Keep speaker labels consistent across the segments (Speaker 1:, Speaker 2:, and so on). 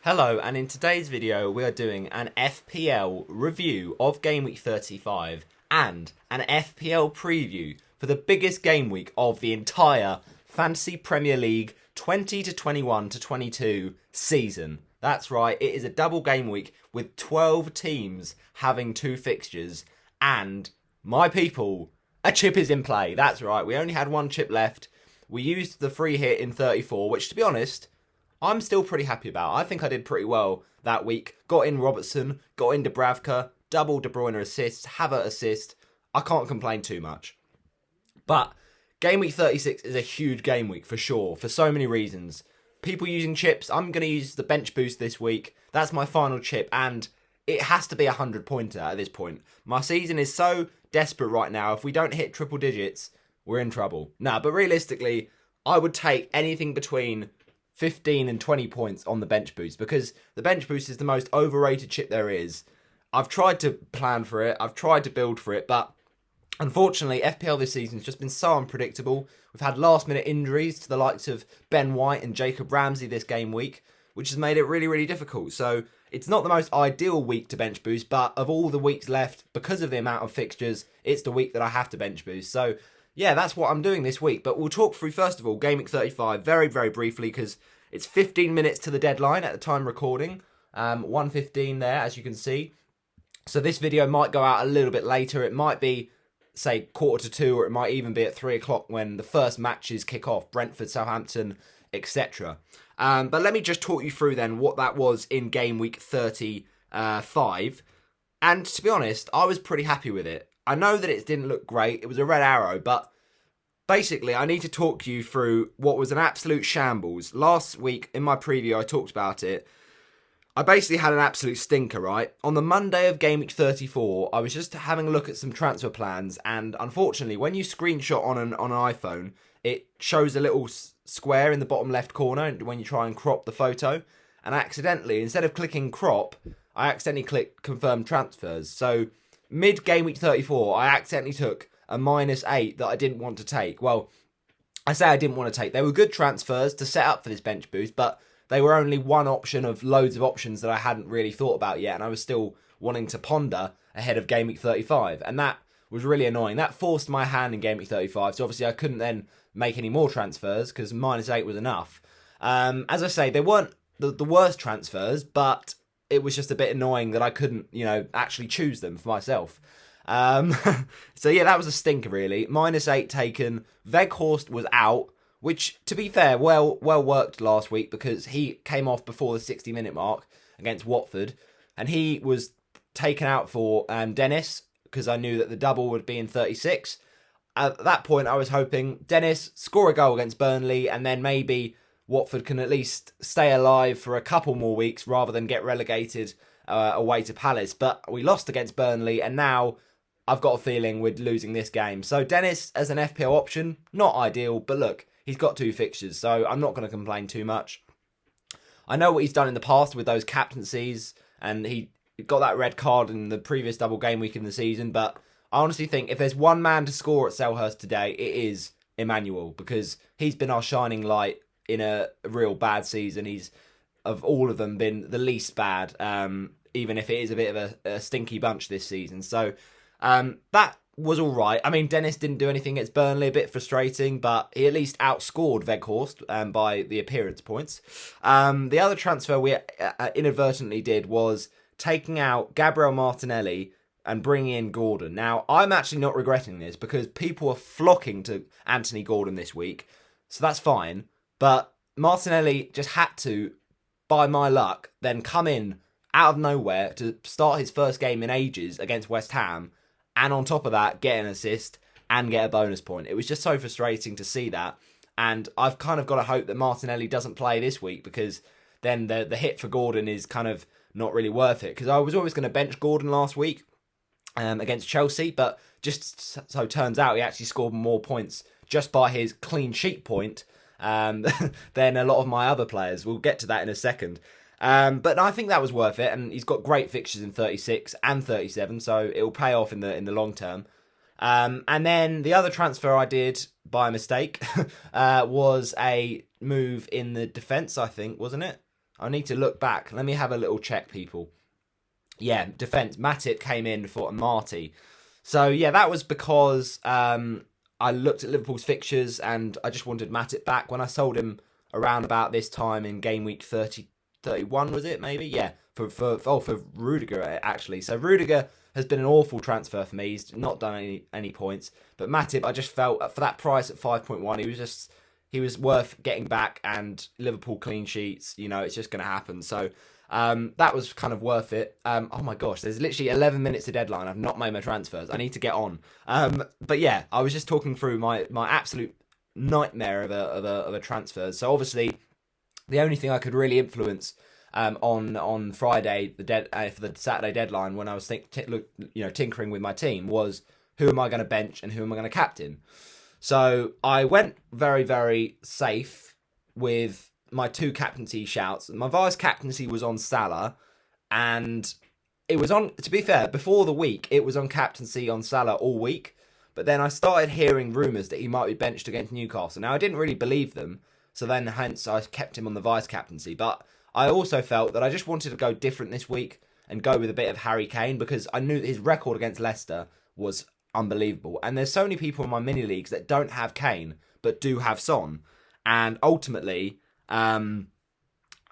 Speaker 1: Hello, and in today's video we are doing an FPL review of Game Week 35 and an FPL preview for the biggest game week of the entire Fantasy Premier League 20 to 21 to 22 season. That's right, it is a double game week with 12 teams having two fixtures, and my people, a chip is in play. That's right, we only had one chip left. We used the free hit in 34, which, to be honest, I'm still pretty happy about. I think I did pretty well that week. Got in Robertson, got in Dubravka, double De Bruyne assists, Havertz assist. I can't complain too much. But Game Week 36 is a huge game week for sure, for so many reasons. People using chips, I'm going to use the bench boost this week. That's my final chip, and it has to be a 100-pointer at this point. My season is so desperate right now. If we don't hit triple digits, we're in trouble. Nah, but realistically, I would take anything between 15 and 20 points on the bench boost, because the bench boost is the most overrated chip there is. I've tried to plan for it, I've tried to build for it, but unfortunately FPL this season has just been so unpredictable. We've had last minute injuries to the likes of Ben White and Jacob Ramsey this game week, which has made it really difficult. So it's not the most ideal week to bench boost, but of all the weeks left, because of the amount of fixtures, it's the week that I have to bench boost. So yeah, that's what I'm doing this week. But we'll talk through, first of all, Game Week 35 very briefly, because it's 15 minutes to the deadline at the time recording. 1:15 there, as you can see. So this video might go out a little bit later. It might be, say, 1:45, or it might even be at 3 o'clock when the first matches kick off. Brentford, Southampton, etc. But let me just talk you through then what that was in Game Week 35. And to be honest, I was pretty happy with it. I know that it didn't look great. It was a red arrow, but basically, I need to talk you through what was an absolute shambles. Last week, in my preview, I talked about it. I basically had an absolute stinker, right? On the Monday of Game Week 34, I was just having a look at some transfer plans, and unfortunately, when you screenshot on an iPhone, it shows a little square in the bottom left corner when you try and crop the photo. And accidentally, instead of clicking crop, I accidentally clicked confirm transfers. So mid Game Week 34, I accidentally took a -8 that I didn't want to take. Well, I say I didn't want to take. They were good transfers to set up for this bench boost, but they were only one option of loads of options that I hadn't really thought about yet, and I was still wanting to ponder ahead of Game Week 35, and that was really annoying. That forced my hand in Game Week 35, so obviously I couldn't then make any more transfers because -8 was enough. As I say, they weren't the worst transfers, but it was just a bit annoying that I couldn't, actually choose them for myself. So yeah, that was a stinker really. -8 taken. Weghorst was out, which, to be fair, well worked last week, because he came off before the 60-minute mark against Watford, and he was taken out for Dennis, because I knew that the double would be in 36. At that point, I was hoping Dennis score a goal against Burnley, and then maybe Watford can at least stay alive for a couple more weeks rather than get relegated away to Palace. But we lost against Burnley, and now I've got a feeling we're losing this game. So Dennis as an FPL option, not ideal, but look, he's got two fixtures, so I'm not going to complain too much. I know what he's done in the past with those captaincies, and he got that red card in the previous double game week in the season, but I honestly think if there's one man to score at Selhurst today, it is Emmanuel, because he's been our shining light in a real bad season. He's, of all of them, been the least bad, even if it is a bit of a stinky bunch this season. So that was all right. I mean, Dennis didn't do anything against Burnley, a bit frustrating, but he at least outscored Weghorst by the appearance points. The other transfer we inadvertently did was taking out Gabriel Martinelli and bringing in Gordon. Now, I'm actually not regretting this, because people are flocking to Anthony Gordon this week, so that's fine. But Martinelli just had to, by my luck, then come in out of nowhere to start his first game in ages against West Ham, and on top of that, get an assist and get a bonus point. It was just so frustrating to see that, and I've kind of got to hope that Martinelli doesn't play this week, because then the hit for Gordon is kind of not really worth it, because I was always going to bench Gordon last week against Chelsea, but just so turns out he actually scored more points just by his clean sheet point than a lot of my other players. We'll get to that in a second. But I think that was worth it, and he's got great fixtures in 36 and 37, so it will pay off in the long term. And then the other transfer I did by mistake was a move in the defence, I think, wasn't it? I need to look back. Let me have a little check, people. Yeah, defence. Matip came in for Marty. So, yeah, that was because I looked at Liverpool's fixtures and I just wanted Matip back. When I sold him around about this time in game week 31, was it, maybe? Yeah, for Rudiger, actually. So, Rudiger has been an awful transfer for me. He's not done any points. But Matip, I just felt, for that price at 5.1, he was worth getting back, and Liverpool clean sheets, it's just going to happen. So that was kind of worth it. Oh my gosh, there's literally 11 minutes to deadline. I've not made my transfers. I need to get on. But yeah, I was just talking through my absolute nightmare of a transfer. So obviously, the only thing I could really influence on Friday, for the Saturday deadline, when I was tinkering with my team, was who am I going to bench and who am I going to captain. So I went very, very safe with my 2 captaincy shouts. My vice captaincy was on Salah, and it was on, to be fair, before the week, it was on captaincy on Salah all week. But then I started hearing rumours that he might be benched against Newcastle. Now, I didn't really believe them, so then hence I kept him on the vice captaincy. But I also felt that I just wanted to go different this week and go with a bit of Harry Kane, because I knew that his record against Leicester was unbelievable. And there's so many people in my mini leagues that don't have Kane but do have Son. And ultimately, at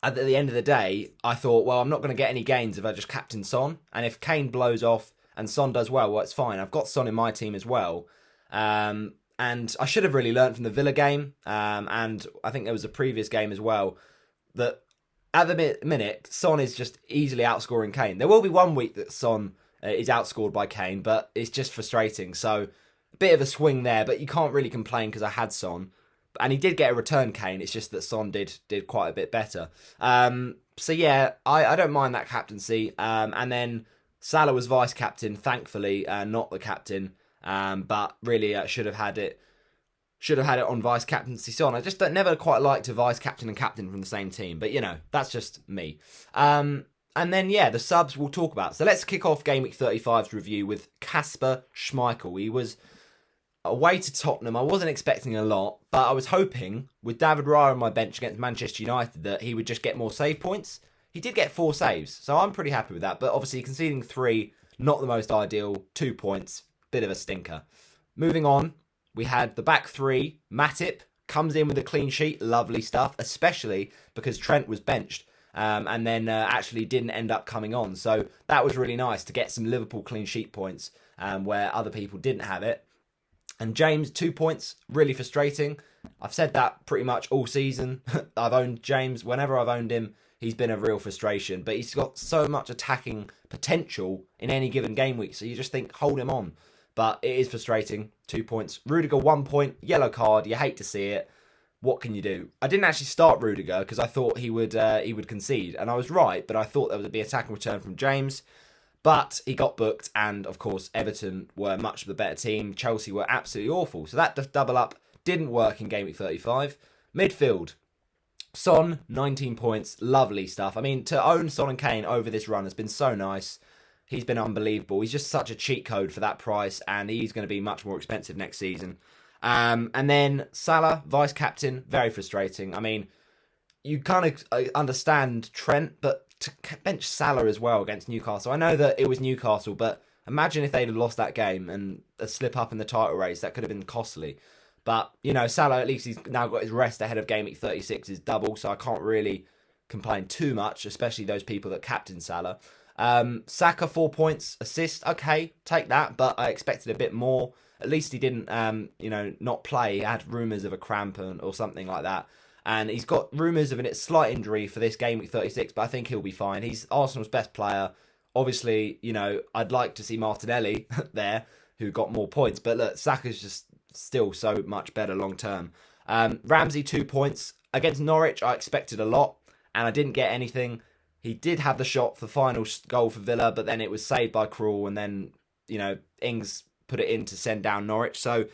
Speaker 1: the end of the day, I thought, well, I'm not going to get any gains if I just captain Son. And if Kane blows off and Son does well, it's fine. I've got Son in my team as well. And I should have really learned from the Villa game. And I think there was a previous game as well, that at the minute, Son is just easily outscoring Kane. There will be one week that Son is outscored by Kane, but it's just frustrating. So a bit of a swing there, but you can't really complain because I had Son. And he did get a return Kane. It's just that Son did quite a bit better. So yeah, I don't mind that captaincy. And then Salah was vice captain, thankfully, not the captain. But really, should have had it on vice captaincy Son. I just never quite liked to vice captain and captain from the same team. But that's just me. And then, yeah, the subs we'll talk about. So let's kick off Game Week 35's review with Kasper Schmeichel. He was away to Tottenham. I wasn't expecting a lot, but I was hoping, with David Raya on my bench against Manchester United, that he would just get more save points. He did get 4 saves, so I'm pretty happy with that. But obviously, conceding 3, not the most ideal. 2 points, bit of a stinker. Moving on, we had the back 3. Matip comes in with a clean sheet. Lovely stuff, especially because Trent was benched. And then actually didn't end up coming on. So that was really nice to get some Liverpool clean sheet points where other people didn't have it. And James, 2 points, really frustrating. I've said that pretty much all season. I've owned James. Whenever I've owned him, he's been a real frustration. But he's got so much attacking potential in any given game week. So you just think, hold him on. But it is frustrating. 2 points. Rudiger, 1 point. Yellow card. You hate to see it. What can you do? I didn't actually start Rudiger because I thought he would concede, and I was right. But I thought there would be attacking return from James, but he got booked, and of course Everton were much the better team. Chelsea were absolutely awful, so that double up didn't work in Game Week 35. Midfield, Son, 19 points, lovely stuff. I mean, to own Son and Kane over this run has been so nice. He's been unbelievable. He's just such a cheat code for that price, and he's going to be much more expensive next season. And then Salah, vice captain, very frustrating. I mean, you kind of understand Trent, but to bench Salah as well against Newcastle. I know that it was Newcastle, but imagine if they'd have lost that game and a slip up in the title race, that could have been costly. But, Salah, at least he's now got his rest ahead of Game Week 36 is double, so I can't really complain too much, especially those people that captain Salah. Saka, 4 points, assist, okay, take that, but I expected a bit more. At least he didn't, not play. He had rumours of a cramp or something like that. And he's got rumours of a slight injury for this Game Week 36, but I think he'll be fine. He's Arsenal's best player. Obviously, I'd like to see Martinelli there, who got more points. But look, Saka's just still so much better long term. Ramsey, 2 points. Against Norwich, I expected a lot, and I didn't get anything. He did have the shot for the final goal for Villa, but then it was saved by Krul, and then, Ings put it in to send down Norwich. So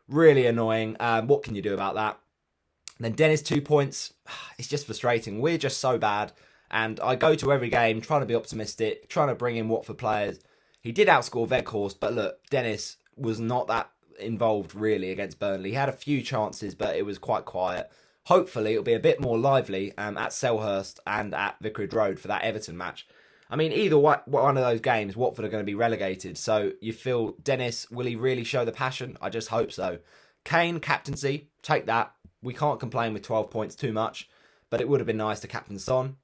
Speaker 1: really annoying. What can you do about that? And then Dennis, 2 points. It's just frustrating. We're just so bad. And I go to every game trying to be optimistic, trying to bring in Watford players. He did outscore Weghorst, but look, Dennis was not that involved really against Burnley. He had a few chances, but it was quite quiet. hopefully it'll be a bit more lively at Selhurst and at Vicarage Road for that Everton match. I mean, either one of those games, Watford are going to be relegated. So you feel Dennis, will he really show the passion? I just hope so. Kane, captaincy, take that. We can't complain with 12 points too much, but it would have been nice to captain Son.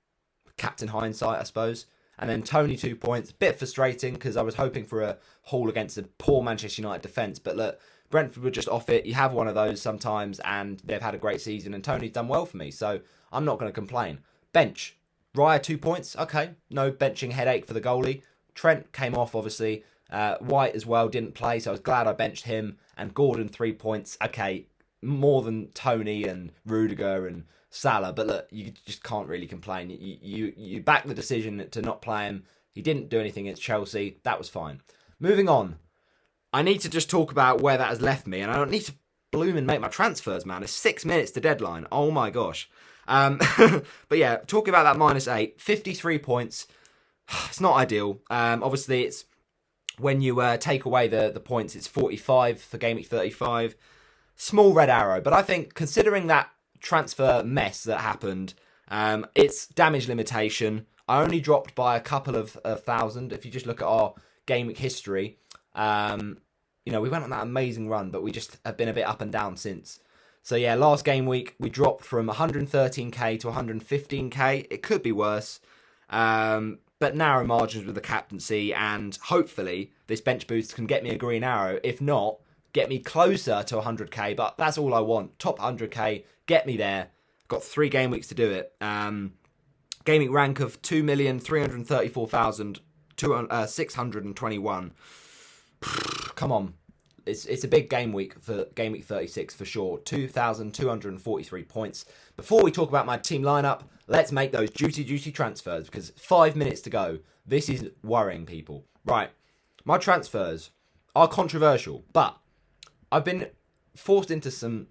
Speaker 1: Captain hindsight, I suppose. And then Tony, 2 points. Bit frustrating because I was hoping for a haul against a poor Manchester United defence. But look, Brentford were just off it. You have one of those sometimes and they've had a great season and Tony's done well for me. So I'm not going to complain. Bench. Raya, 2 points. Okay, no benching headache for the goalie. Trent came off, obviously. White as well didn't play, so I was glad I benched him. And Gordon, 3 points. Okay, more than Tony and Rudiger and Salah, but look, you just can't really complain. You back the decision to not play him. He didn't do anything against Chelsea. That was fine. Moving on. I need to just talk about where that has left me, and I don't need to bloom and make my transfers, man. It's 6 minutes to deadline. Oh my gosh. But yeah, talking about that -8, 53 points. It's not ideal. Obviously, it's when you take away the points, it's 45 for Gameweek 35. Small red arrow, but I think considering that transfer mess that happened, it's damage limitation. I only dropped by a couple of thousand. If you just look at our Gameweek history, we went on that amazing run, but we just have been a bit up and down since. So yeah, last game week, we dropped from 113k to 115k. It could be worse. But narrow margins with the captaincy, and hopefully this bench boost can get me a green arrow. If not, get me closer to 100k, but that's all I want. Top 100k, get me there. Got 3 game weeks to do it. Gaming rank of 2,334,621. Come on. It's a big game week for game week 36 for sure. 2,243 points. Before we talk about my team lineup, let's make those juicy transfers because 5 minutes to go. This is worrying people. Right, my transfers are controversial, but I've been forced into some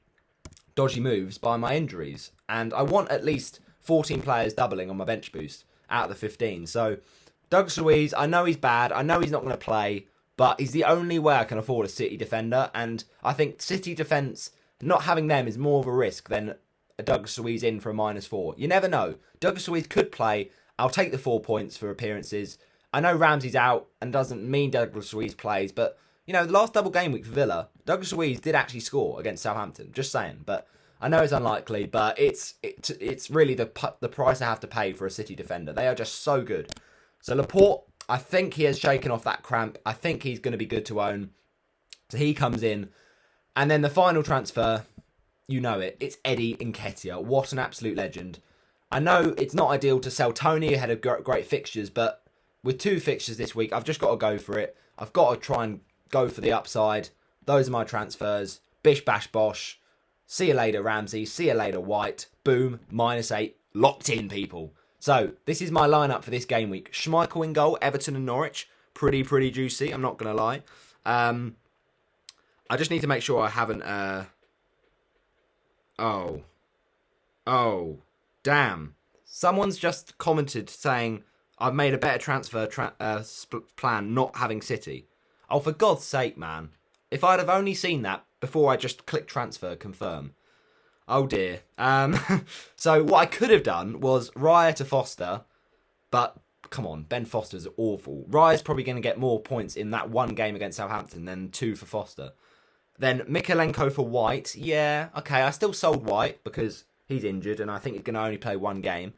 Speaker 1: dodgy moves by my injuries, and I want at least 14 players doubling on my bench boost out of the 15. So Douglas Luiz, I know he's bad. I know he's not going to play. But he's the only way I can afford a City defender. And I think City defence, not having them is more of a risk than a Douglas Luiz in for a -4. You never know. Douglas Luiz could play. I'll take the 4 points for appearances. I know Ramsey's out and doesn't mean Douglas Luiz plays. But, the last double game week for Villa, Douglas Luiz did actually score against Southampton. Just saying. But I know it's unlikely. But it's really the price I have to pay for a City defender. They are just so good. So Laporte, I think he has shaken off that cramp. I think he's going to be good to own. So he comes in. And then the final transfer, you know it. It's Eddie Nketiah. What an absolute legend. I know it's not ideal to sell Tony ahead of great fixtures, but with 2 fixtures this week, I've just got to go for it. I've got to try and go for the upside. Those are my transfers. Bish, bash, bosh. See you later, Ramsey. See you later, White. Boom. -8. Locked in, people. So, this is my lineup for this game week. Schmeichel in goal, Everton and Norwich. Pretty juicy, I'm not going to lie. I just need to make sure I haven't... Oh, damn. Someone's just commented saying I've made a better transfer plan not having City. Oh, for God's sake, man. If I'd have only seen that before I just clicked transfer, confirm. Oh dear. So what I could have done was Raya to Foster, but come on, Ben Foster's awful. Raya's probably going to get more points in that one game against Southampton than 2 for Foster. Then Mikalenko for White. Yeah, okay, I still sold White because he's injured and I think he's going to only play 1 game.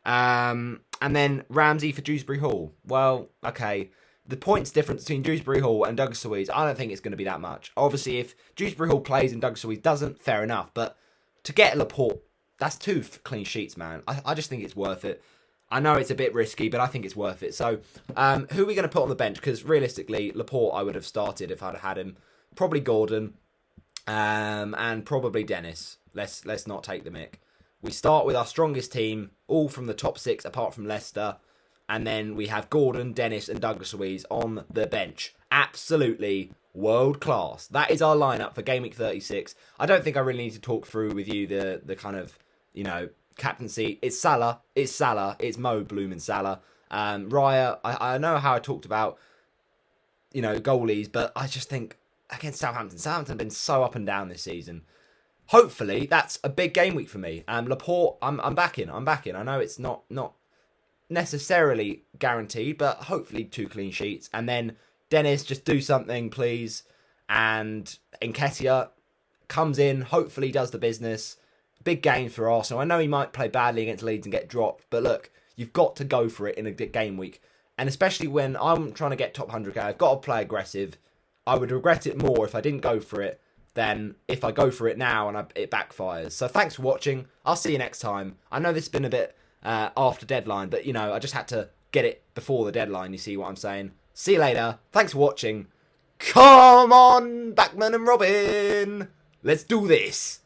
Speaker 1: And then Ramsey for Dewsbury Hall. Well, okay, the points difference between Dewsbury Hall and Douglas Luiz, I don't think it's going to be that much. Obviously, if Dewsbury Hall plays and Douglas Luiz doesn't, fair enough, but to get Laporte, that's 2 clean sheets, man. I just think it's worth it. I know it's a bit risky, but I think it's worth it. So, who are we going to put on the bench? Because realistically, Laporte I would have started if I'd had him. Probably Gordon, and probably Dennis. Let's not take the mick. We start with our strongest team, all from the top 6, apart from Leicester. And then we have Gordon, Dennis, and Douglas Luiz on the bench. Absolutely world class. That is our lineup for Game Week 36. I don't think I really need to talk through with you the kind of, captaincy. It's Salah. It's Mo, Bloom, and Salah. Raya, I know how I talked about, goalies, but I just think against Southampton have been so up and down this season. hopefully that's a big game week for me. And Laporte, I'm back in. I know it's not necessarily guaranteed, but hopefully 2 clean sheets. And then Dennis, just do something, please. And Nketiah comes in, hopefully does the business. Big game for Arsenal. I know he might play badly against Leeds and get dropped, but look, you've got to go for it in a game week. And especially when I'm trying to get top 100k, I've got to play aggressive. I would regret it more if I didn't go for it than if I go for it now and it backfires. So thanks for watching. I'll see you next time. I know this has been a bit after deadline, but, you know, I just had to get it before the deadline. You see what I'm saying? See you later. Thanks for watching. Come on, Backman and Robin. Let's do this.